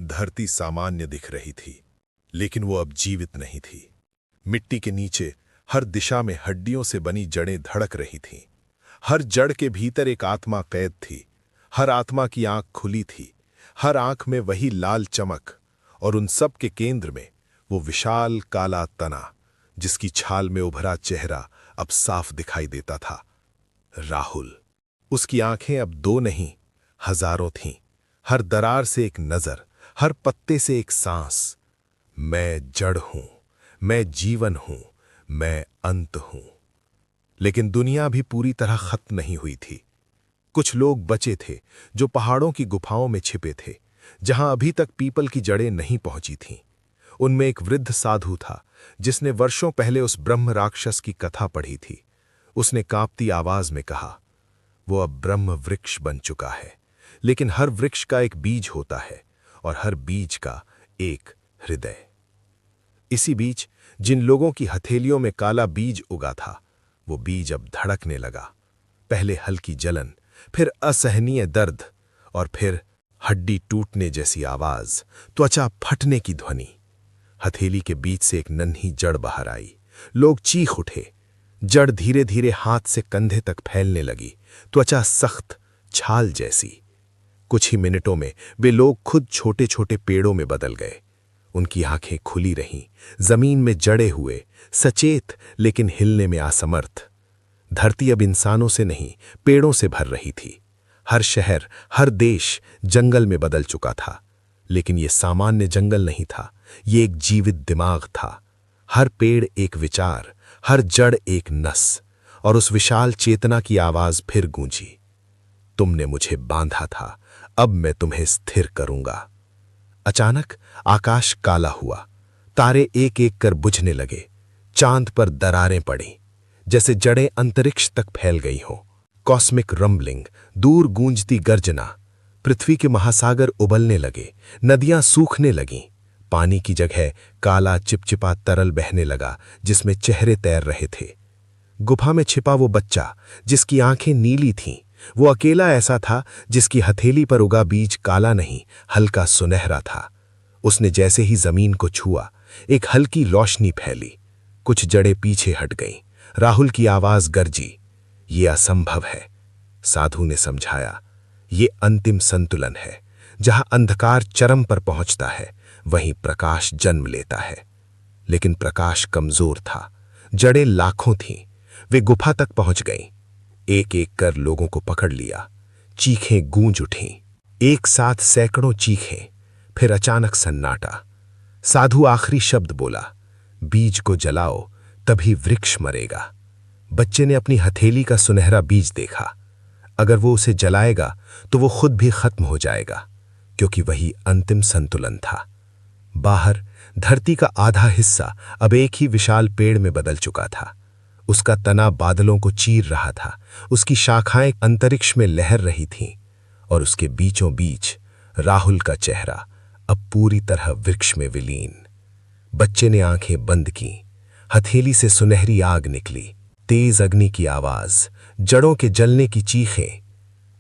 धरती सामान्य दिख रही थी, लेकिन वो अब जीवित नहीं थी। मिट्टी के नीचे हर दिशा में हड्डियों से बनी जड़ें धड़क रही थीं। हर जड़ के भीतर एक आत्मा कैद थी। हर आत्मा की आंख खुली थी, हर आंख में वही लाल चमक, और उन सब के केंद्र में वो विशाल काला तना, जिसकी छाल में उभरा चेहरा अब साफ दिखाई देता था। राहुल। उसकी आंखें अब दो नहीं, हजारों थीं। हर दरार से एक नजर, हर पत्ते से एक सांस। मैं जड़ हूं, मैं जीवन हूं, मैं अंत हूं। लेकिन दुनिया भी पूरी तरह खत्म नहीं हुई थी। कुछ लोग बचे थे जो पहाड़ों की गुफाओं में छिपे थे, जहां अभी तक पीपल की जड़ें नहीं पहुंची थीं। उनमें एक वृद्ध साधु था जिसने वर्षों पहले उस ब्रह्म राक्षस की कथा पढ़ी थी। उसने कांपती आवाज में कहा, वो अब ब्रह्म वृक्ष बन चुका है, लेकिन हर वृक्ष का एक बीज होता है, और हर बीज का एक हृदय। इसी बीच जिन लोगों की हथेलियों में काला बीज उगा था, वो बीज अब धड़कने लगा। पहले हल्की जलन, फिर असहनीय दर्द, और फिर हड्डी टूटने जैसी आवाज, त्वचा फटने की ध्वनि। हथेली के बीच से एक नन्ही जड़ बाहर आई। लोग चीख उठे। जड़ धीरे धीरे हाथ से कंधे तक फैलने लगी, त्वचा सख्त, छाल जैसी। कुछ ही मिनटों में वे लोग खुद छोटे छोटे पेड़ों में बदल गए। उनकी आंखें खुली रहीं, जमीन में जड़े हुए, सचेत लेकिन हिलने में असमर्थ। धरती अब इंसानों से नहीं, पेड़ों से भर रही थी। हर शहर, हर देश जंगल में बदल चुका था, लेकिन यह सामान्य जंगल नहीं था, ये एक जीवित दिमाग था। हर पेड़ एक विचार, हर जड़ एक नस, और उस विशाल चेतना की आवाज फिर गूंजी, तुमने मुझे बांधा था, अब मैं तुम्हें स्थिर करूंगा। अचानक आकाश काला हुआ, तारे एक एक कर बुझने लगे, चांद पर दरारें पड़ी, जैसे जड़ें अंतरिक्ष तक फैल गई हों। कॉस्मिक रंबलिंग, दूर गूंजती गर्जना। पृथ्वी के महासागर उबलने लगे, नदियां सूखने लगीं। पानी की जगह काला चिपचिपा तरल बहने लगा, जिसमें चेहरे तैर रहे थे। गुफा में छिपा वो बच्चा, जिसकी आंखें नीली थीं, वो अकेला ऐसा था जिसकी हथेली पर उगा बीज काला नहीं, हल्का सुनहरा था। उसने जैसे ही जमीन को छुआ, एक हल्की रोशनी फैली। कुछ जड़ें पीछे हट गईं। राहुल की आवाज गरजी, ये असंभव है। साधु ने समझाया, ये अंतिम संतुलन है। जहां अंधकार चरम पर पहुंचता है, वहीं प्रकाश जन्म लेता है। लेकिन प्रकाश कमजोर था, जड़ें लाखों थीं। वे गुफा तक पहुंच गईं। एक एक कर लोगों को पकड़ लिया। चीखें गूंज उठीं, एक साथ सैकड़ों चीखें। फिर अचानक सन्नाटा। साधु आखिरी शब्द बोला, बीज को जलाओ, तभी वृक्ष मरेगा। बच्चे ने अपनी हथेली का सुनहरा बीज देखा। अगर वो उसे जलाएगा तो वो खुद भी खत्म हो जाएगा, क्योंकि वही अंतिम संतुलन था। बाहर धरती का आधा हिस्सा अब एक ही विशाल पेड़ में बदल चुका था। उसका तना बादलों को चीर रहा था, उसकी शाखाएं अंतरिक्ष में लहर रही थीं, और उसके बीचों बीच राहुल का चेहरा अब पूरी तरह वृक्ष में विलीन। बच्चे ने आंखें बंद की। हथेली से सुनहरी आग निकली, तेज अग्नि की आवाज, जड़ों के जलने की चीखें।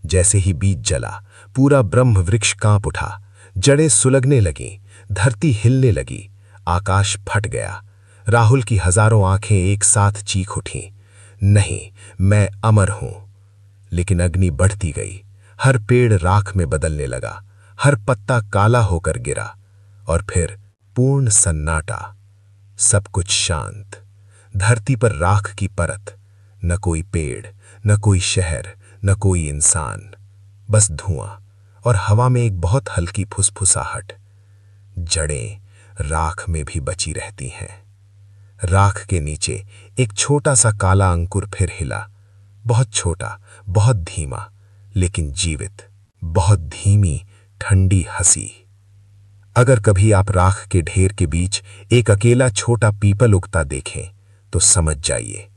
जैसे ही बीज जला, पूरा ब्रह्म वृक्ष कांप उठा। जड़ें सुलगने लगीं, धरती हिलने लगी, आकाश फट गया। राहुल की हजारों आंखें एक साथ चीख उठीं, नहीं, मैं अमर हूं। लेकिन अग्नि बढ़ती गई। हर पेड़ राख में बदलने लगा, हर पत्ता काला होकर गिरा, और फिर पूर्ण सन्नाटा। सब कुछ शांत। धरती पर राख की परत, न कोई पेड़, न कोई शहर, न कोई इंसान, बस धुआं, और हवा में एक बहुत हल्की फुसफुसाहट। जड़ें राख में भी बची रहती हैं। राख के नीचे एक छोटा सा काला अंकुर फिर हिला, बहुत छोटा, बहुत धीमा, लेकिन जीवित। बहुत धीमी ठंडी हंसी। अगर कभी आप राख के ढेर के बीच एक अकेला छोटा पीपल उगता देखें तो समझ जाइए।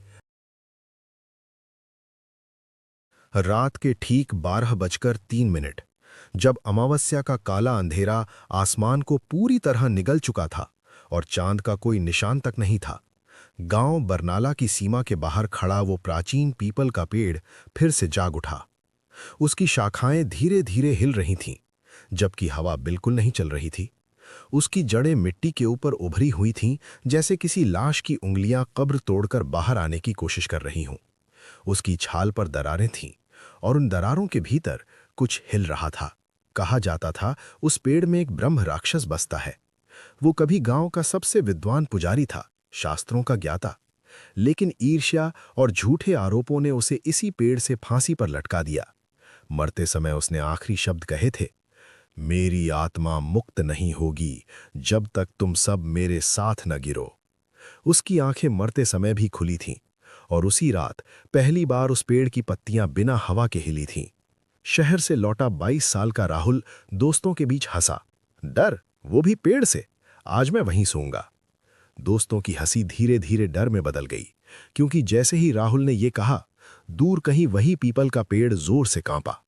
रात के ठीक 12:03, जब अमावस्या का काला अंधेरा आसमान को पूरी तरह निगल चुका था और चांद का कोई निशान तक नहीं था, गांव बरनाला की सीमा के बाहर खड़ा वो प्राचीन पीपल का पेड़ फिर से जाग उठा। उसकी शाखाएं धीरे धीरे हिल रही थीं, जबकि हवा बिल्कुल नहीं चल रही थी। उसकी जड़ें मिट्टी के ऊपर उभरी हुई थीं, जैसे किसी लाश की उंगलियां कब्र तोड़कर बाहर आने की कोशिश कर रही हों। उसकी छाल पर दरारें थीं और उन दरारों के भीतर कुछ हिल रहा था। कहा जाता था उस पेड़ में एक ब्रह्म राक्षस बसता है। वो कभी गांव का सबसे विद्वान पुजारी था, शास्त्रों का ज्ञाता। लेकिन ईर्ष्या और झूठे आरोपों ने उसे इसी पेड़ से फांसी पर लटका दिया। मरते समय उसने आखिरी शब्द कहे थे, मेरी आत्मा मुक्त नहीं होगी जब तक तुम सब मेरे साथ न गिरो। उसकी आंखें मरते समय भी खुली थीं और उसी रात पहली बार उस पेड़ की पत्तियां बिना हवा के हिली थीं। शहर से लौटा 22 साल का राहुल दोस्तों के बीच हंसा। डर, वो भी पेड़ से? आज मैं वहीं सोऊंगा। दोस्तों की हंसी धीरे धीरे डर में बदल गई, क्योंकि जैसे ही राहुल ने ये कहा, दूर कहीं वही पीपल का पेड़ जोर से कांपा।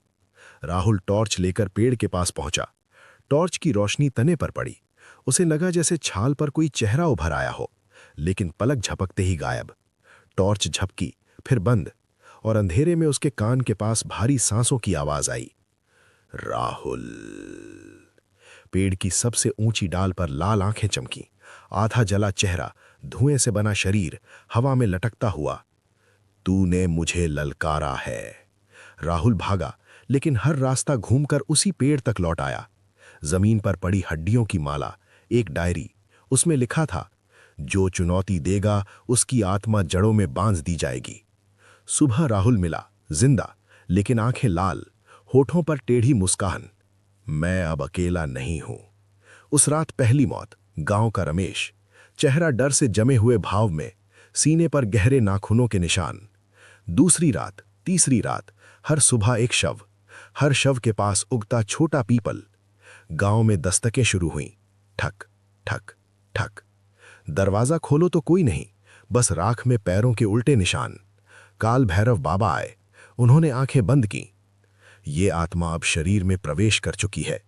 राहुल टॉर्च लेकर पेड़ के पास पहुंचा। टॉर्च की रोशनी तने पर पड़ी। उसे लगा जैसे छाल पर कोई चेहरा उभर आया हो, लेकिन पलक झपकते ही गायब। टॉर्च झपकी, फिर बंद, और अंधेरे में उसके कान के पास भारी सांसों की आवाज आई। राहुल। पेड़ की सबसे ऊंची डाल पर लाल आंखें चमकी, आधा जला चेहरा, धुएं से बना शरीर, हवा में लटकता हुआ। तूने मुझे ललकारा है। राहुल भागा, लेकिन हर रास्ता घूमकर उसी पेड़ तक लौट आया। जमीन पर पड़ी हड्डियों की माला, एक डायरी। उसमें लिखा था, जो चुनौती देगा उसकी आत्मा जड़ों में बांध दी जाएगी। सुबह राहुल मिला, जिंदा, लेकिन आंखें लाल, होठों पर टेढ़ी मुस्कान। मैं अब अकेला नहीं हूं। उस रात पहली मौत, गांव का रमेश, चेहरा डर से जमे हुए भाव में, सीने पर गहरे नाखूनों के निशान। दूसरी रात, तीसरी रात, हर सुबह एक शव, हर शव के पास उगता छोटा पीपल। गांव में दस्तकें शुरू हुईं, ठक ठक ठक। दरवाजा खोलो तो कोई नहीं, बस राख में पैरों के उल्टे निशान। काल भैरव बाबा आए, उन्होंने आंखें बंद की। ये आत्मा अब शरीर में प्रवेश कर चुकी है।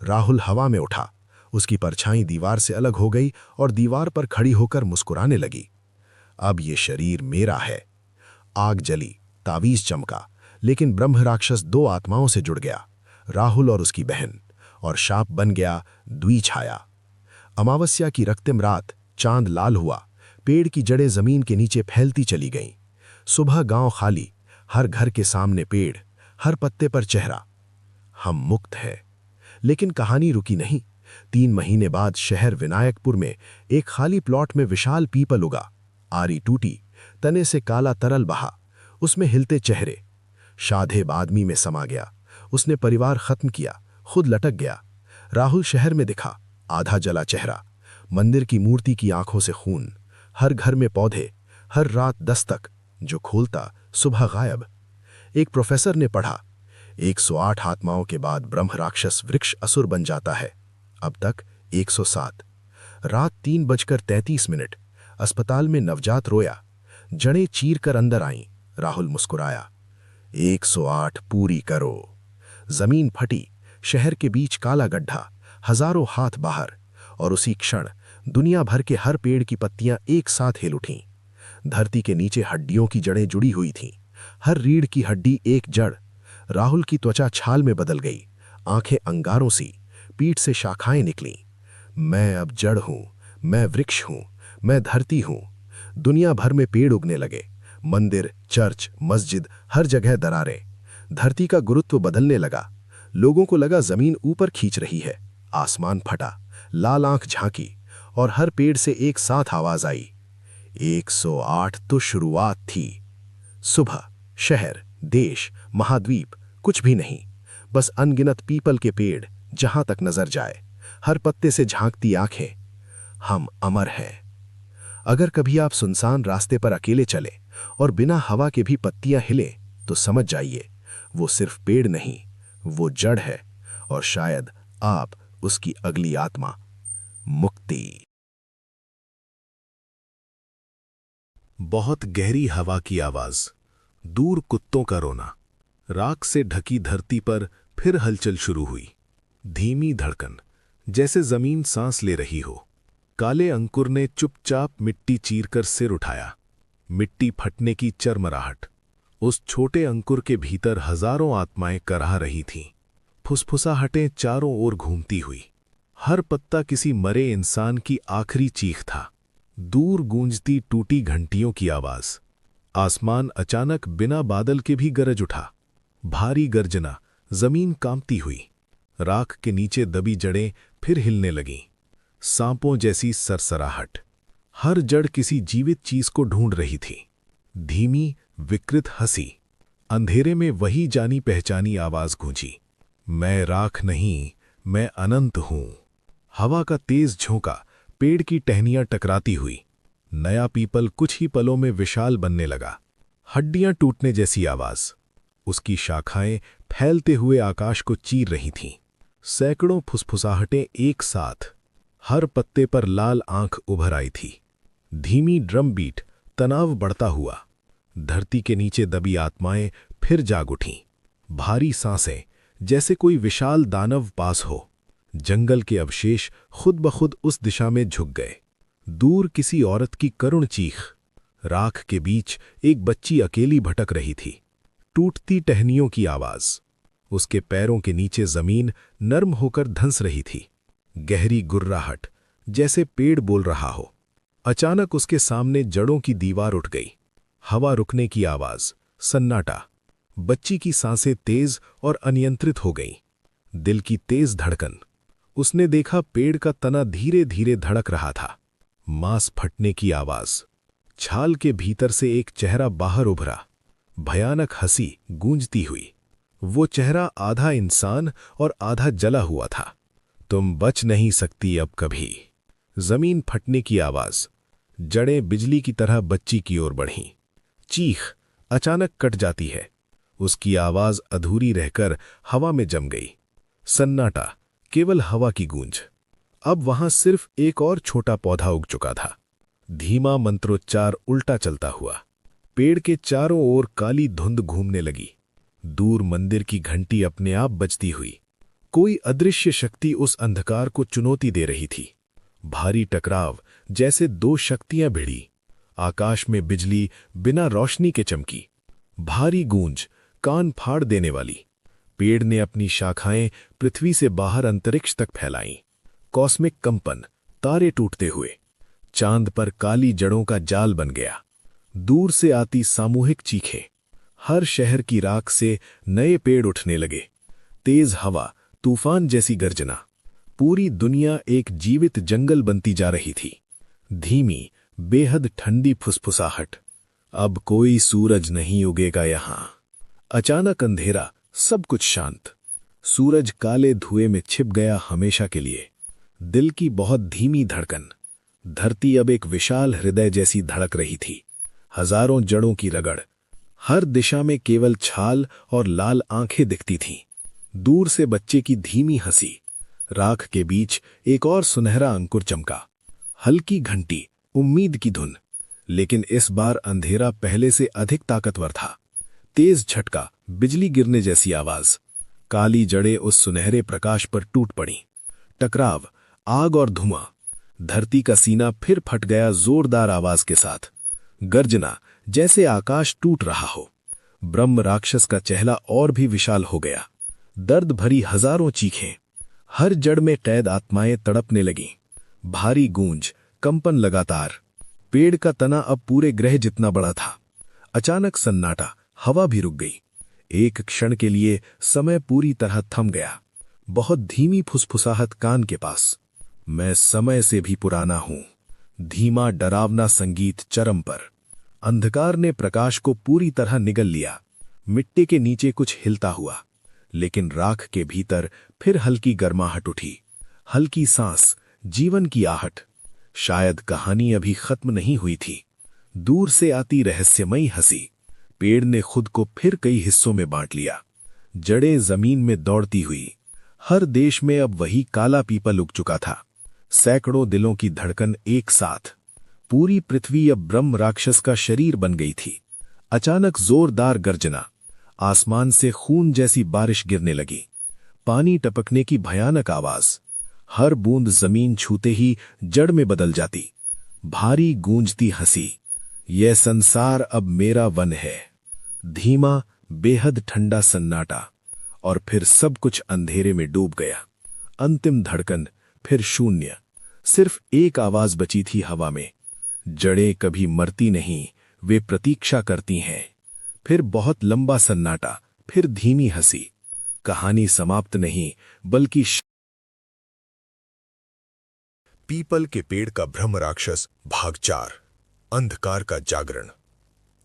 राहुल हवा में उठा, उसकी परछाई दीवार से अलग हो गई और दीवार पर खड़ी होकर मुस्कुराने लगी। अब ये शरीर मेरा है। आग जली, तावीज चमका, लेकिन ब्रह्म राक्षस 2 आत्माओं से जुड़ गया, राहुल और उसकी बहन, और शाप बन गया द्विछाया। अमावस्या की रक्तिम रात, चांद लाल हुआ, पेड़ की जड़ें जमीन के नीचे फैलती चली गईं। सुबह गांव खाली, हर घर के सामने पेड़, हर पत्ते पर चेहरा। हम मुक्त हैं। लेकिन कहानी रुकी नहीं। 3 महीने बाद शहर विनायकपुर में एक खाली प्लॉट में विशाल पीपल उगा। आरी टूटी, तने से काला तरल बहा, उसमें हिलते चेहरे। शाधेब आदमी में समा गया। उसने परिवार खत्म किया, खुद लटक गया। राहुल शहर में दिखा, आधा जला चेहरा, मंदिर की मूर्ति की आंखों से खून, हर घर में पौधे, हर रात दस्तक, जो खोलता सुबह गायब। एक प्रोफेसर ने पढ़ा, 108 आत्माओं के बाद ब्रह्म राक्षस वृक्ष असुर बन जाता है। अब तक 107। रात 3:33। अस्पताल में नवजात रोया, जड़ें चीर कर अंदर आईं। राहुल मुस्कुराया, 108 पूरी करो। जमीन फटी, शहर के बीच काला गड्ढा, हजारों हाथ बाहर, और उसी क्षण दुनिया भर के हर पेड़ की पत्तियां एक साथ हिल उठीं। धरती के नीचे हड्डियों की जड़ें जुड़ी हुई थीं, हर रीढ़ की हड्डी एक जड़। राहुल की त्वचा छाल में बदल गई, आंखें अंगारों सी, पीठ से शाखाएं निकलीं। मैं अब जड़ हूं, मैं वृक्ष हूं, मैं धरती हूं। दुनिया भर में पेड़ उगने लगे, मंदिर, चर्च, मस्जिद, हर जगह दरारें। धरती का गुरुत्व बदलने लगा। लोगों को लगा जमीन ऊपर खींच रही है। आसमान फटा, लाल आंख झांकी, और हर पेड़ से एक साथ आवाज आई, 108 तो शुरुआत थी। सुबह, शहर, देश, महाद्वीप, कुछ भी नहीं, बस अनगिनत पीपल के पेड़, जहां तक नजर जाए, हर पत्ते से झांकती आंखें। हम अमर हैं। अगर कभी आप सुनसान रास्ते पर अकेले चले और बिना हवा के भी पत्तियां हिलें, तो समझ जाइए, वो सिर्फ पेड़ नहीं, वो जड़ है, और शायद आप उसकी अगली आत्मा। मुक्ति। बहुत गहरी हवा की आवाज, दूर कुत्तों का रोना। राख से ढकी धरती पर फिर हलचल शुरू हुई। धीमी धड़कन, जैसे जमीन सांस ले रही हो। काले अंकुर ने चुपचाप मिट्टी चीरकर सिर उठाया। मिट्टी फटने की चरमराहट। उस छोटे अंकुर के भीतर हजारों आत्माएं कराह रही थीं। फुसफुसाहटें चारों ओर घूमती हुई। हर पत्ता किसी मरे इंसान की आखिरी चीख था। दूर गूंजती टूटी घंटियों की आवाज। आसमान अचानक बिना बादल के भी गरज उठा। भारी गर्जना, जमीन कांपती हुई। राख के नीचे दबी जड़ें फिर हिलने लगीं। सांपों जैसी सरसराहट। हर जड़ किसी जीवित चीज को ढूंढ रही थी। धीमी, विकृत हंसी। अंधेरे में वही जानी पहचानी आवाज गूंजी, मैं राख नहीं, मैं अनंत हूं। हवा का तेज झोंका, पेड़ की टहनियां टकराती हुई। नया पीपल कुछ ही पलों में विशाल बनने लगा। हड्डियां टूटने जैसी आवाज। उसकी शाखाएं फैलते हुए आकाश को चीर रही थीं। सैकड़ों फुसफुसाहटें एक साथ। हर पत्ते पर लाल आंख उभर आई थी। धीमी ड्रम बीट, तनाव बढ़ता हुआ। धरती के नीचे दबी आत्माएं फिर जाग उठीं। भारी सांसें, जैसे कोई विशाल दानव पास हो। जंगल के अवशेष खुद ब खुद उस दिशा में झुक गए। दूर किसी औरत की करुण चीख। राख के बीच एक बच्ची अकेली भटक रही थी। टूटती टहनियों की आवाज। उसके पैरों के नीचे जमीन नर्म होकर धंस रही थी। गहरी गुर्राहट, जैसे पेड़ बोल रहा हो। अचानक उसके सामने जड़ों की दीवार उठ गई। हवा रुकने की आवाज, सन्नाटा। बच्ची की सांसें तेज और अनियंत्रित हो गईं। दिल की तेज धड़कन। उसने देखा पेड़ का तना धीरे धीरे धड़क रहा था। मांस फटने की आवाज। छाल के भीतर से एक चेहरा बाहर उभरा। भयानक हंसी गूंजती हुई। वो चेहरा आधा इंसान और आधा जला हुआ था। तुम बच नहीं सकती अब कभी। जमीन फटने की आवाज। जड़ें बिजली की तरह बच्ची की ओर बढ़ीं। चीख अचानक कट जाती है। उसकी आवाज अधूरी रहकर हवा में जम गई। सन्नाटा, केवल हवा की गूंज। अब वहां सिर्फ एक और छोटा पौधा उग चुका था। धीमा मंत्रोच्चार उल्टा चलता हुआ। पेड़ के चारों ओर काली धुंध घूमने लगी। दूर मंदिर की घंटी अपने आप बजती हुई। कोई अदृश्य शक्ति उस अंधकार को चुनौती दे रही थी। भारी टकराव, जैसे दो शक्तियां भिड़ी। आकाश में बिजली बिना रोशनी के चमकी। भारी गूंज, कान फाड़ देने वाली। पेड़ ने अपनी शाखाएं पृथ्वी से बाहर अंतरिक्ष तक फैलाईं। कॉस्मिक कंपन, तारे टूटते हुए। चांद पर काली जड़ों का जाल बन गया। दूर से आती सामूहिक चीखें। हर शहर की राख से नए पेड़ उठने लगे। तेज हवा, तूफान जैसी गर्जना। पूरी दुनिया एक जीवित जंगल बनती जा रही थी। धीमी, बेहद ठंडी फुसफुसाहट। अब कोई सूरज नहीं उगेगा यहां। अचानक अंधेरा, सब कुछ शांत। सूरज काले धुएं में छिप गया हमेशा के लिए। दिल की बहुत धीमी धड़कन। धरती अब एक विशाल हृदय जैसी धड़क रही थी। हजारों जड़ों की रगड़। हर दिशा में केवल छाल और लाल आंखें दिखती थीं। दूर से बच्चे की धीमी हंसी। राख के बीच एक और सुनहरा अंकुर चमका। हल्की घंटी, उम्मीद की धुन। लेकिन इस बार अंधेरा पहले से अधिक ताकतवर था। तेज झटका, बिजली गिरने जैसी आवाज। काली जड़ें उस सुनहरे प्रकाश पर टूट पड़ी। टकराव, आग और धुआं। धरती का सीना फिर फट गया जोरदार आवाज के साथ। गर्जना, जैसे आकाश टूट रहा हो। ब्रह्म राक्षस का चेहरा और भी विशाल हो गया। दर्द भरी हजारों चीखें। हर जड़ में कैद आत्माएं तड़पने लगीं। भारी गूंज, कंपन लगातार। पेड़ का तना अब पूरे ग्रह जितना बड़ा था। अचानक सन्नाटा, हवा भी रुक गई। एक क्षण के लिए समय पूरी तरह थम गया। बहुत धीमी फुसफुसाहट कान के पास। मैं समय से भी पुराना हूं। धीमा डरावना संगीत चरम पर। अंधकार ने प्रकाश को पूरी तरह निगल लिया। मिट्टी के नीचे कुछ हिलता हुआ। लेकिन राख के भीतर फिर हल्की गर्माहट उठी। हल्की सांस, जीवन की आहट। शायद कहानी अभी खत्म नहीं हुई थी। दूर से आती रहस्यमयी हंसी। पेड़ ने खुद को फिर कई हिस्सों में बांट लिया। जड़ें जमीन में दौड़ती हुई। हर देश में अब वही काला पीपल उग चुका था। सैकड़ों दिलों की धड़कन एक साथ। पूरी पृथ्वी अब ब्रह्म राक्षस का शरीर बन गई थी। अचानक जोरदार गर्जना। आसमान से खून जैसी बारिश गिरने लगी। पानी टपकने की भयानक आवाज। हर बूंद जमीन छूते ही जड़ में बदल जाती। भारी गूंजती हंसी। यह संसार अब मेरा वन है। धीमा, बेहद ठंडा सन्नाटा। और फिर सब कुछ अंधेरे में डूब गया। अंतिम धड़कन, फिर शून्य। सिर्फ एक आवाज बची थी हवा में, जड़ें कभी मरती नहीं, वे प्रतीक्षा करती हैं। फिर बहुत लंबा सन्नाटा, फिर धीमी हंसी। कहानी समाप्त नहीं, बल्कि पीपल के पेड़ का ब्रह्म राक्षस भाग 4। अंधकार का जागरण।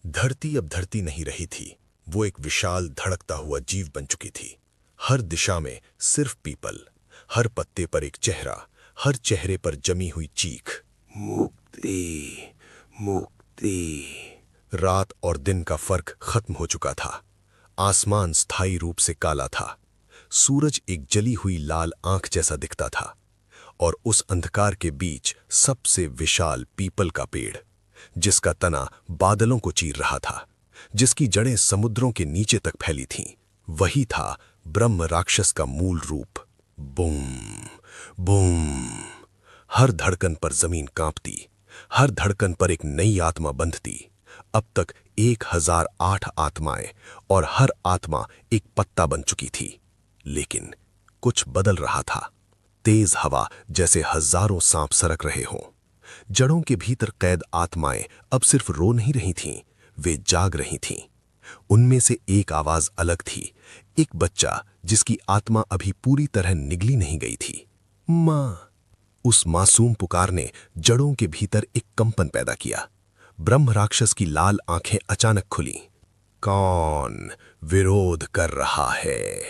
धरती अब धरती नहीं रही थी, वो एक विशाल धड़कता हुआ जीव बन चुकी थी। हर दिशा में सिर्फ पीपल, हर पत्ते पर एक चेहरा, हर चेहरे पर जमी हुई चीख, मुक्ति मुक्ति। रात और दिन का फर्क खत्म हो चुका था। आसमान स्थायी रूप से काला था। सूरज एक जली हुई लाल आंख जैसा दिखता था, और उस अंधकार के बीच सबसे विशाल पीपल का पेड़, जिसका तना बादलों को चीर रहा था, जिसकी जड़ें समुद्रों के नीचे तक फैली थीं, वही था ब्रह्म राक्षस का मूल रूप। Boom boom. हर धड़कन पर जमीन कांपती, हर धड़कन पर एक नई आत्मा बंधती। अब तक 1008 आत्माएं, और हर आत्मा एक पत्ता बन चुकी थी। लेकिन कुछ बदल रहा था। तेज हवा जैसे हजारों सांप सरक रहे हों। जड़ों के भीतर कैद आत्माएं अब सिर्फ रो नहीं रही थीं, वे जाग रही थीं। उनमें से एक आवाज अलग थी, एक बच्चा जिसकी आत्मा अभी पूरी तरह निगली नहीं गई थी। मां। उस मासूम पुकार ने जड़ों के भीतर एक कंपन पैदा किया। ब्रह्म राक्षस की लाल आंखें अचानक खुली। कौन विरोध कर रहा है?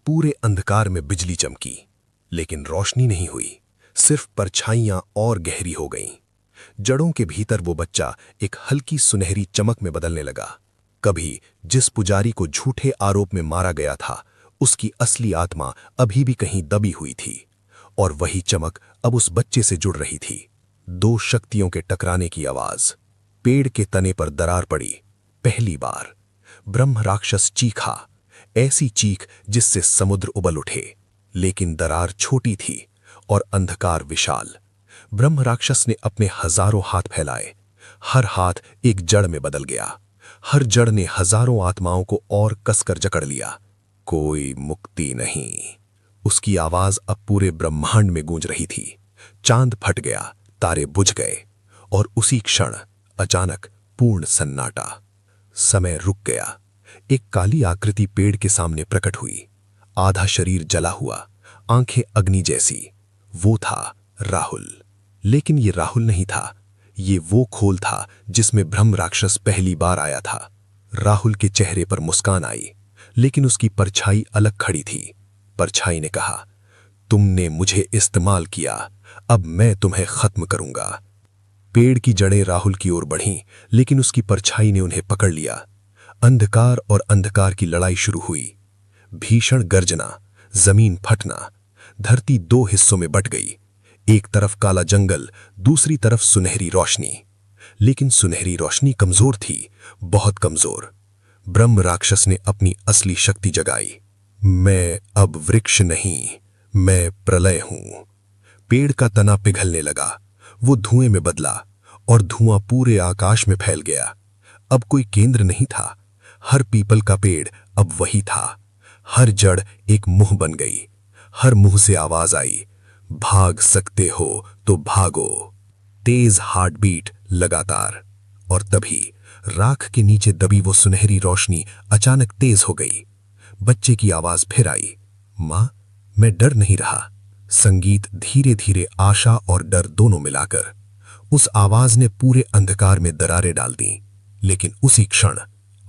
पूरे अंधकार में बिजली चमकी, लेकिन रोशनी नहीं हुई, सिर्फ परछाइयां और गहरी हो गईं। जड़ों के भीतर वो बच्चा एक हल्की सुनहरी चमक में बदलने लगा। कभी जिस पुजारी को झूठे आरोप में मारा गया था, उसकी असली आत्मा अभी भी कहीं दबी हुई थी, और वही चमक अब उस बच्चे से जुड़ रही थी। दो शक्तियों के टकराने की आवाज। पेड़ के तने पर दरार पड़ी। पहली बार ब्रह्म राक्षस चीखा, ऐसी चीख जिससे समुद्र उबल उठे। लेकिन दरार छोटी थी और अंधकार विशाल। ब्रह्म राक्षस ने अपने हजारों हाथ फैलाए। हर हाथ एक जड़ में बदल गया। हर जड़ ने हजारों आत्माओं को और कसकर जकड़ लिया। कोई मुक्ति नहीं। उसकी आवाज अब पूरे ब्रह्मांड में गूंज रही थी। चांद फट गया, तारे बुझ गए, और उसी क्षण अचानक पूर्ण सन्नाटा। समय रुक गया। एक काली आकृति पेड़ के सामने प्रकट हुई। आधा शरीर जला हुआ, आंखें अग्नि जैसी। वो था राहुल। लेकिन ये राहुल नहीं था, ये वो खोल था जिसमें ब्रह्म राक्षस पहली बार आया था। राहुल के चेहरे पर मुस्कान आई, लेकिन उसकी परछाई अलग खड़ी थी। परछाई ने कहा, तुमने मुझे इस्तेमाल किया, अब मैं तुम्हें खत्म करूंगा। पेड़ की जड़ें राहुल की ओर बढ़ीं, लेकिन उसकी परछाई ने उन्हें पकड़ लिया। अंधकार और अंधकार की लड़ाई शुरू हुई। भीषण गर्जना, जमीन फटना, धरती दो हिस्सों में बट गई। एक तरफ काला जंगल, दूसरी तरफ सुनहरी रोशनी। लेकिन सुनहरी रोशनी कमजोर थी, बहुत कमजोर। ब्रह्म राक्षस ने अपनी असली शक्ति जगाई। मैं अब वृक्ष नहीं, मैं प्रलय हूं। पेड़ का तना पिघलने लगा, वो धुएं में बदला, और धुआं पूरे आकाश में फैल गया। अब कोई केंद्र नहीं था। हर पीपल का पेड़ अब वही था। हर जड़ एक मुंह बन गई। हर मुंह से आवाज आई, भाग सकते हो तो भागो। तेज हार्ट बीट लगातार। और तभी राख के नीचे दबी वो सुनहरी रोशनी अचानक तेज हो गई। बच्चे की आवाज फिर आई, मां, मैं डर नहीं रहा। संगीत धीरे धीरे आशा और डर दोनों मिलाकर। उस आवाज ने पूरे अंधकार में दरारें डाल दी। लेकिन उसी क्षण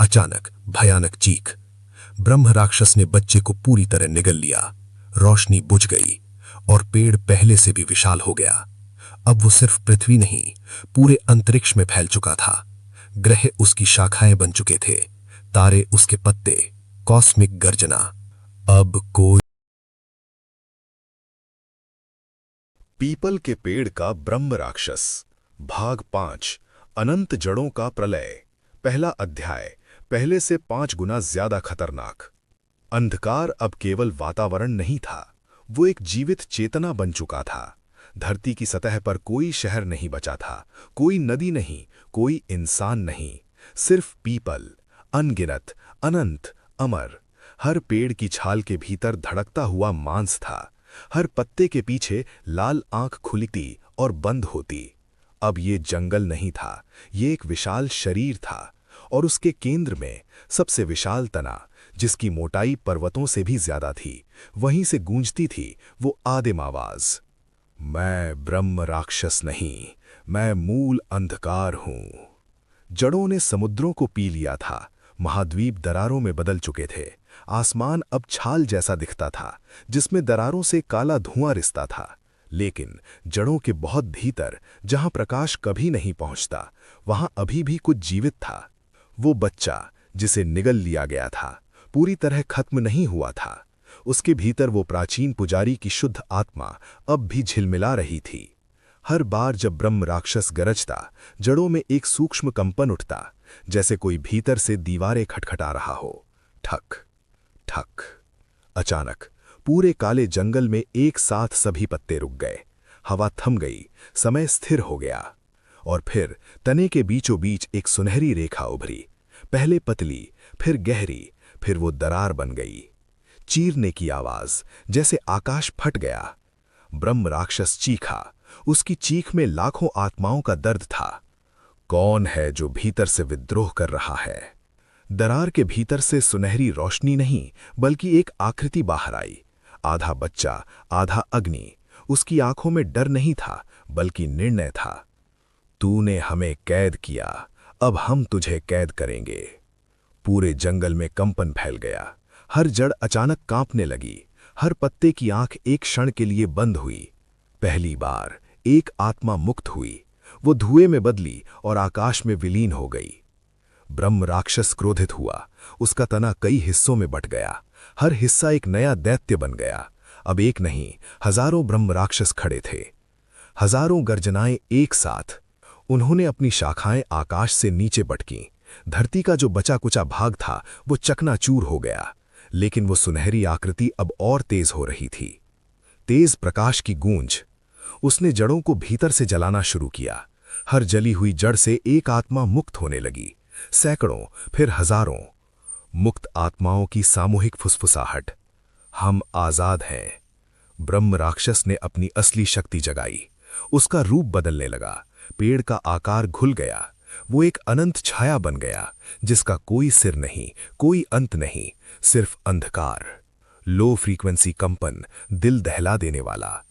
अचानक भयानक चीख। ब्रह्म राक्षस ने बच्चे को पूरी तरह निगल लिया। रोशनी बुझ गई और पेड़ पहले से भी विशाल हो गया। अब वो सिर्फ पृथ्वी नहीं, पूरे अंतरिक्ष में फैल चुका था। ग्रह उसकी शाखाएं बन चुके थे, तारे उसके पत्ते, कॉस्मिक गर्जना। अब कोई। पीपल के पेड़ का ब्रह्म राक्षस भाग 5 अनंत जड़ों का प्रलय। पहला अध्याय। पहले से 5 गुना ज्यादा खतरनाक। अंधकार अब केवल वातावरण नहीं था, वो एक जीवित चेतना बन चुका था। धरती की सतह पर कोई शहर नहीं बचा था, कोई नदी नहीं, कोई इंसान नहीं, सिर्फ पीपल, अनगिनत, अनंत, अमर। हर पेड़ की छाल के भीतर धड़कता हुआ मांस था। हर पत्ते के पीछे लाल आंख खुलती और बंद होती। अब ये जंगल नहीं था, ये एक विशाल शरीर था, और उसके केंद्र में सबसे विशाल तना, जिसकी मोटाई पर्वतों से भी ज्यादा थी, वहीं से गूंजती थी वो आदिम आवाज। मैं ब्रह्म राक्षस नहीं, मैं मूल अंधकार हूं। जड़ों ने समुद्रों को पी लिया था, महाद्वीप दरारों में बदल चुके थे। आसमान अब छाल जैसा दिखता था, जिसमें दरारों से काला धुआं रिसता था। लेकिन जड़ों के बहुत भीतर, जहां प्रकाश कभी नहीं पहुंचता, वहां अभी भी कुछ जीवित था। वो बच्चा जिसे निगल लिया गया था, पूरी तरह खत्म नहीं हुआ था। उसके भीतर वो प्राचीन पुजारी की शुद्ध आत्मा अब भी झिलमिला रही थी। हर बार जब ब्रह्म राक्षस गरजता, जड़ों में एक सूक्ष्म कंपन उठता, जैसे कोई भीतर से दीवारें खटखटा रहा हो। ठक ठक। अचानक पूरे काले जंगल में एक साथ सभी पत्ते रुक गए। हवा थम गई, समय स्थिर हो गया। और फिर तने के बीचों बीच एक सुनहरी रेखा उभरी, पहले पतली, फिर गहरी, फिर वो दरार बन गई। चीरने की आवाज, जैसे आकाश फट गया। ब्रह्म राक्षस चीखा। उसकी चीख में लाखों आत्माओं का दर्द था। कौन है जो भीतर से विद्रोह कर रहा है? दरार के भीतर से सुनहरी रोशनी नहीं, बल्कि एक आकृति बाहर आई। आधा बच्चा, आधा अग्नि। उसकी आंखों में डर नहीं था, बल्कि निर्णय था। तूने हमें कैद किया, अब हम तुझे कैद करेंगे। पूरे जंगल में कंपन फैल गया। हर जड़ अचानक कांपने लगी। हर पत्ते की आंख एक क्षण के लिए बंद हुई। पहली बार एक आत्मा मुक्त हुई। वो धुएं में बदली और आकाश में विलीन हो गई। ब्रह्म राक्षस क्रोधित हुआ। उसका तना कई हिस्सों में बंट गया। हर हिस्सा एक नया दैत्य बन गया। अब एक नहीं, हजारों ब्रह्म राक्षस खड़े थे। हजारों गर्जनाएं एक साथ। उन्होंने अपनी शाखाएं आकाश से नीचे पटकीं। धरती का जो बचा कुचा भाग था वो चकनाचूर हो गया। लेकिन वो सुनहरी आकृति अब और तेज हो रही थी। तेज प्रकाश की गूंज। उसने जड़ों को भीतर से जलाना शुरू किया। हर जली हुई जड़ से एक आत्मा मुक्त होने लगी। सैकड़ों, फिर हजारों। मुक्त आत्माओं की सामूहिक फुसफुसाहट। हम आजाद हैं। ब्रह्म राक्षस ने अपनी असली शक्ति जगाई। उसका रूप बदलने लगा। पेड़ का आकार घुल गया। वो एक अनंत छाया बन गया, जिसका कोई सिर नहीं, कोई अंत नहीं, सिर्फ अंधकार। लो फ्रीक्वेंसी कंपन, दिल दहला देने वाला।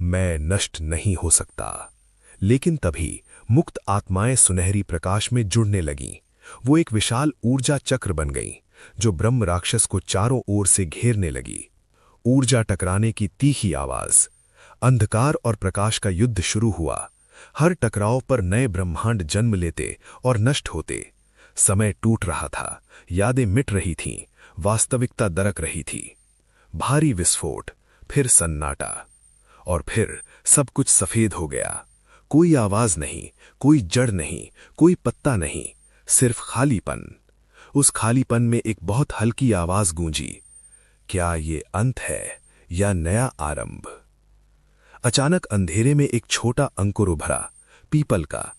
मैं नष्ट नहीं हो सकता। लेकिन तभी मुक्त आत्माएं सुनहरी प्रकाश में जुड़ने लगीं। वो एक विशाल ऊर्जा चक्र बन गईं, जो ब्रह्म राक्षस को चारों ओर से घेरने लगी। ऊर्जा टकराने की तीखी आवाज। अंधकार और प्रकाश का युद्ध शुरू हुआ। हर टकराव पर नए ब्रह्मांड जन्म लेते और नष्ट होते। समय टूट रहा था, यादें मिट रही थीं, वास्तविकता दरक रही थी। भारी विस्फोट, फिर सन्नाटा, और फिर सब कुछ सफेद हो गया। कोई आवाज नहीं, कोई जड़ नहीं, कोई पत्ता नहीं, सिर्फ खालीपन। उस खालीपन में एक बहुत हल्की आवाज गूंजी। क्या ये अंत है या नया आरंभ? अचानक अंधेरे में एक छोटा अंकुर उभरा, पीपल का,